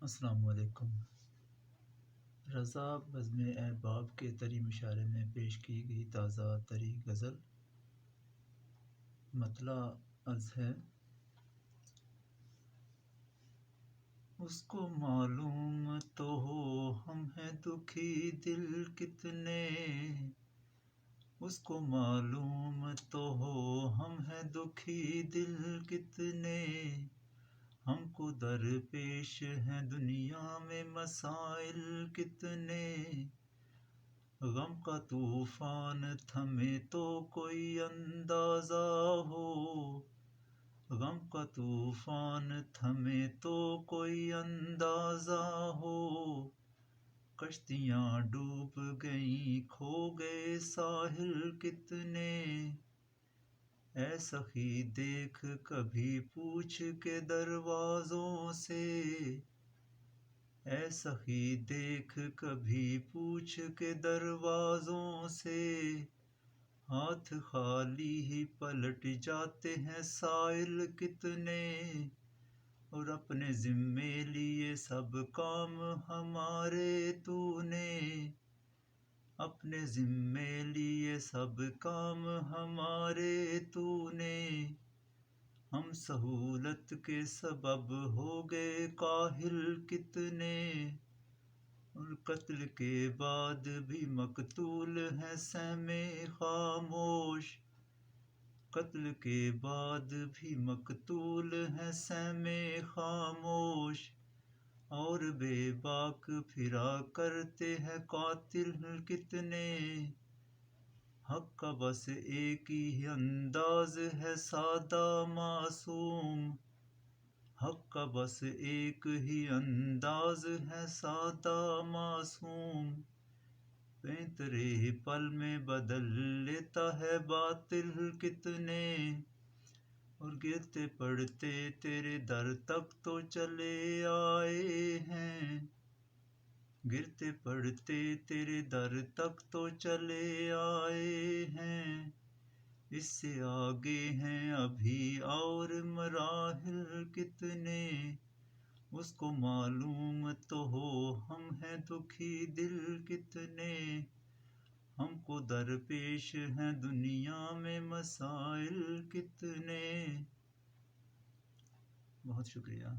السلام علیکم۔ رضا بزم احباب کے طری مشاعرے میں پیش کی گئی تازہ تری غزل مطلع عرض ہے۔ اس کو معلوم تو ہو ہم ہیں دکھی دل کتنے، اس کو معلوم تو ہو ہم ہیں دکھی دل کتنے، ہم کو درپیش ہیں دنیا میں مسائل کتنے، غم کا طوفان تھمے تو کوئی اندازہ ہو، غم کا طوفان تھمے تو کوئی اندازہ ہو، کشتیاں ڈوب گئیں کھو گئے ساحل کتنے، اے سخی دیکھ کبھی پوچھ کے دروازوں سے، اے سخی دیکھ کبھی پوچھ کے دروازوں سے، ہاتھ خالی ہی پلٹ جاتے ہیں سائل کتنے، اور اپنے ذمے لیے سب کام ہمارے تو نے، اپنے ذمے لیے سب کام ہمارے تو نے، ہم سہولت کے سبب ہو گئے کاہل کتنے، اور قتل کے بعد بھی مقتول ہیں سہمے خاموش، قتل کے بعد بھی مقتول ہیں سہمے خاموش، اور بے باک پھرا کرتے ہیں قاتل کتنے، حق کا بس ایک ہی انداز ہے سادہ معصوم، حق کا بس ایک ہی انداز ہے سادہ معصوم، پیںترے پل میں بدل لیتا ہے باطل کتنے، اور گرتے پڑتے تیرے در تک تو چلے آئے ہیں، گرتے پڑتے تیرے در تک تو چلے آئے ہیں، اس سے آگے ہیں ابھی اور مراحل کتنے، اس کو معلوم تو ہو ہم ہیں دکھی دل کتنے، ہم کو درپیش ہیں دنیا میں مسائل کتنے۔ بہت شکریہ۔